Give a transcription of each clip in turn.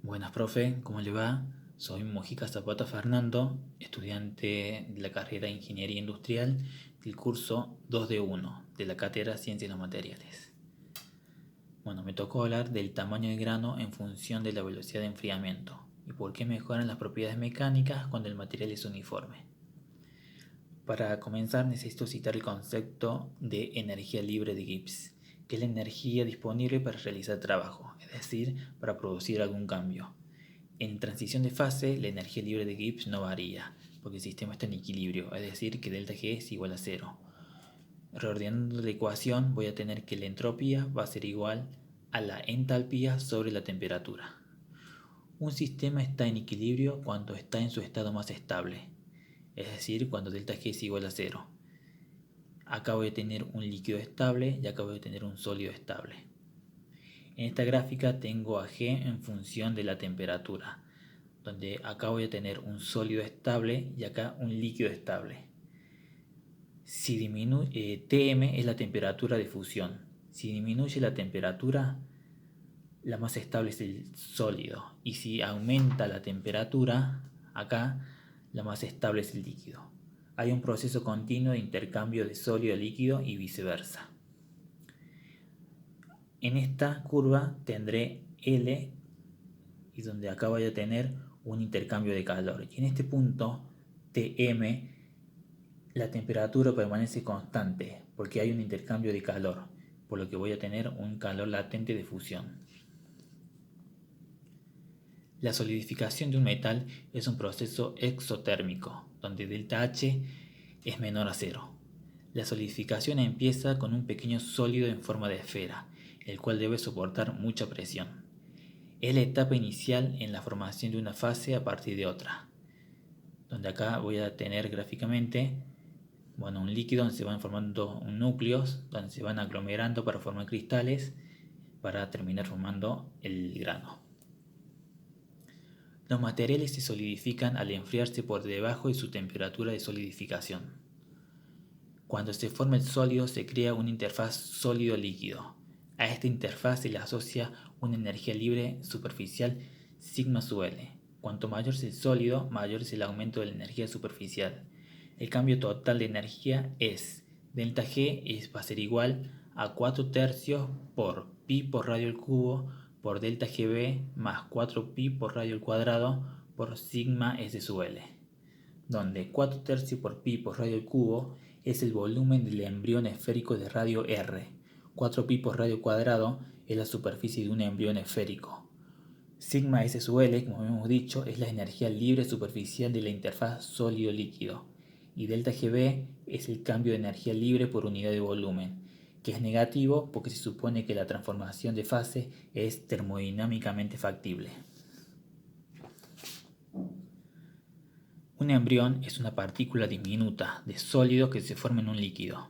Buenas, profe, ¿cómo le va? Soy Mojica Zapata Fernando, estudiante de la carrera de Ingeniería Industrial del curso 2D1 de la cátedra Ciencias de los Materiales. Bueno, me tocó hablar del tamaño del grano en función de la velocidad de enfriamiento y por qué mejoran las propiedades mecánicas cuando el material es uniforme. Para comenzar necesito citar el concepto de energía libre de Gibbs, que es la energía disponible para realizar trabajo, es decir, para producir algún cambio. En transición de fase, la energía libre de Gibbs no varía, porque el sistema está en equilibrio, es decir, que delta G es igual a cero. Reordenando la ecuación, voy a tener que la entropía va a ser igual a la entalpía sobre la temperatura. Un sistema está en equilibrio cuando está en su estado más estable, es decir, cuando delta G es igual a cero. Acá voy a tener un líquido estable y acá voy a tener un sólido estable. En esta gráfica tengo a G en función de la temperatura, donde acá voy a tener un sólido estable y acá un líquido estable. Si Tm es la temperatura de fusión. Si disminuye la temperatura, la más estable es el sólido. Y si aumenta la temperatura, acá la más estable es el líquido. Hay un proceso continuo de intercambio de sólido a líquido y viceversa. En esta curva tendré L y donde acá voy a tener un intercambio de calor. Y en este punto, Tm, la temperatura permanece constante porque hay un intercambio de calor, por lo que voy a tener un calor latente de fusión. La solidificación de un metal es un proceso exotérmico, donde ΔH es menor a cero. La solidificación empieza con un pequeño sólido en forma de esfera, el cual debe soportar mucha presión. Es la etapa inicial en la formación de una fase a partir de otra, donde acá voy a tener gráficamente un líquido donde se van formando núcleos, donde se van aglomerando para formar cristales, para terminar formando el grano. Los materiales se solidifican al enfriarse por debajo de su temperatura de solidificación. Cuando se forma el sólido se crea una interfaz sólido-líquido. A esta interfaz se le asocia una energía libre superficial sigma sub L. Cuanto mayor es el sólido, mayor es el aumento de la energía superficial. El cambio total de energía es delta G va a ser igual a 4 tercios por pi por radio al cubo por delta GB más 4 pi por radio al cuadrado por sigma S sub L, donde 4 tercios por pi por radio al cubo es el volumen del embrión esférico de radio R. 4 pi por radio cuadrado es la superficie de un embrión esférico. Sigma S sub L, como hemos dicho, es la energía libre superficial de la interfaz sólido-líquido. Y delta GB es el cambio de energía libre por unidad de volumen, que es negativo porque se supone que la transformación de fase es termodinámicamente factible. Un embrión es una partícula diminuta de sólido que se forma en un líquido.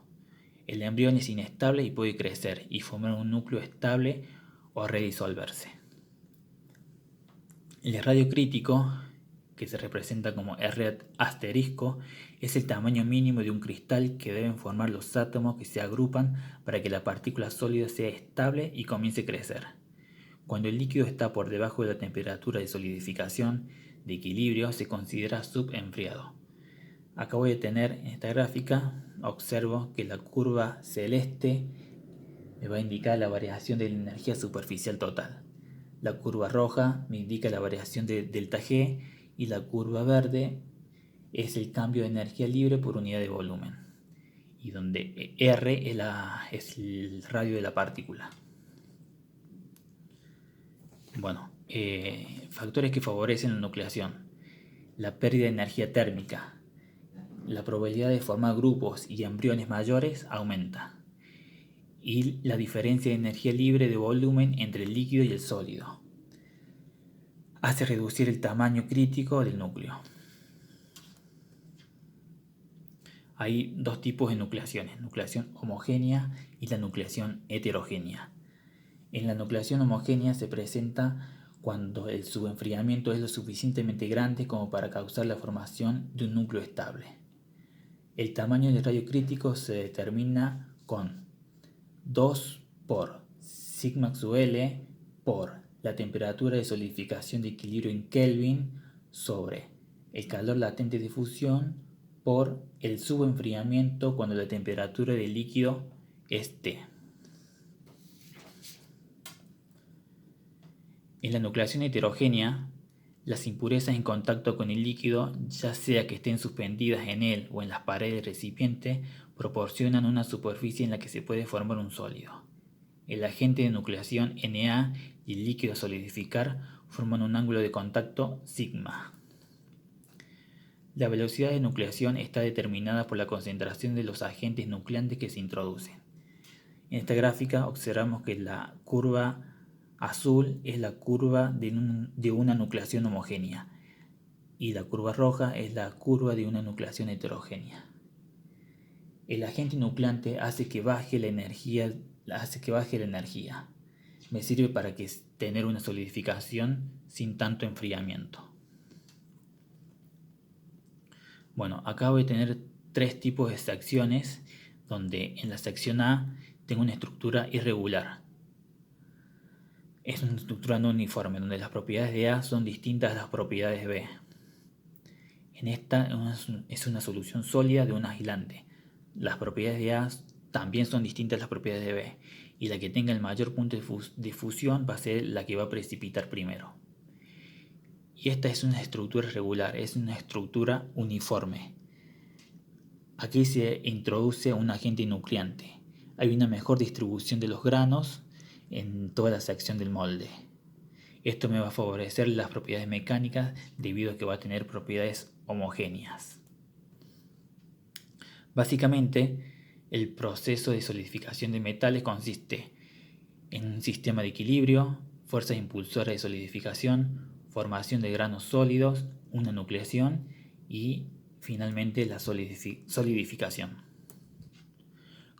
El embrión es inestable y puede crecer y formar un núcleo estable o redisolverse. El radio crítico, que se representa como R asterisco, es el tamaño mínimo de un cristal que deben formar los átomos que se agrupan para que la partícula sólida sea estable y comience a crecer. Cuando el líquido está por debajo de la temperatura de solidificación de equilibrio, se considera subenfriado. Acá voy a tener en esta gráfica, observo que la curva celeste me va a indicar la variación de la energía superficial total. La curva roja me indica la variación de delta G y la curva verde es el cambio de energía libre por unidad de volumen. Y donde R es el radio de la partícula. Factores que favorecen la nucleación. La pérdida de energía térmica. La probabilidad de formar grupos y embriones mayores aumenta. Y la diferencia de energía libre de volumen entre el líquido y el sólido. Hace reducir el tamaño crítico del núcleo. Hay dos tipos de nucleaciones, nucleación homogénea y la nucleación heterogénea. En la nucleación homogénea se presenta cuando el subenfriamiento es lo suficientemente grande como para causar la formación de un núcleo estable. El tamaño del radio crítico se determina con 2 por sigma sub L por la temperatura de solidificación de equilibrio en Kelvin sobre el calor latente de fusión por el subenfriamiento cuando la temperatura del líquido es T. En la nucleación heterogénea, las impurezas en contacto con el líquido, ya sea que estén suspendidas en él o en las paredes del recipiente, proporcionan una superficie en la que se puede formar un sólido. El agente de nucleación Na y el líquido a solidificar forman un ángulo de contacto sigma. La velocidad de nucleación está determinada por la concentración de los agentes nucleantes que se introducen. En esta gráfica observamos que la curva azul es la curva de una nucleación homogénea y la curva roja es la curva de una nucleación heterogénea. El agente nucleante hace que baje la energía. Me sirve para tener una solidificación sin tanto enfriamiento. Bueno, acá voy a tener tres tipos de secciones, donde en la sección A tengo una estructura irregular. Es una estructura no uniforme, donde las propiedades de A son distintas a las propiedades de B. En esta es una solución sólida de un aislante. Las propiedades de A también son distintas a las propiedades de B, y la que tenga el mayor punto de fusión va a ser la que va a precipitar primero. Y esta es una estructura irregular, es una estructura uniforme. Aquí se introduce un agente nucleante. Hay una mejor distribución de los granos en toda la sección del molde. Esto me va a favorecer las propiedades mecánicas debido a que va a tener propiedades homogéneas. Básicamente, el proceso de solidificación de metales consiste en un sistema de equilibrio, fuerzas impulsoras de solidificación, formación de granos sólidos, una nucleación y finalmente la solidificación.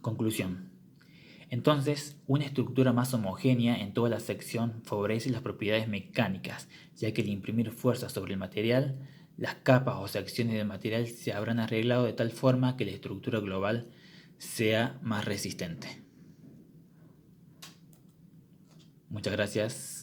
Conclusión. Entonces, una estructura más homogénea en toda la sección favorece las propiedades mecánicas, ya que al imprimir fuerza sobre el material, las capas o secciones del material se habrán arreglado de tal forma que la estructura global sea más resistente. Muchas gracias.